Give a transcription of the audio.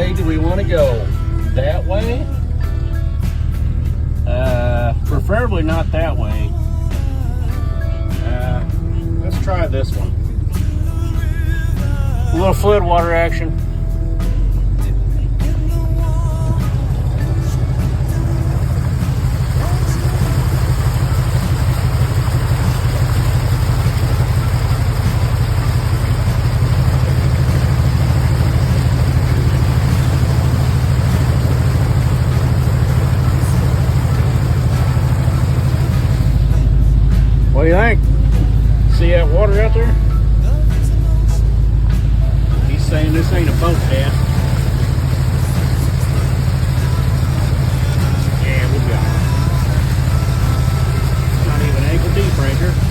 way do we want to go? That way? Preferably not that way. Let's try this one. A little fluid water action. What do you think? See that water out there? He's saying this ain't a boat, Dad. Yeah, we'll be all right. It's not even ankle deep right here.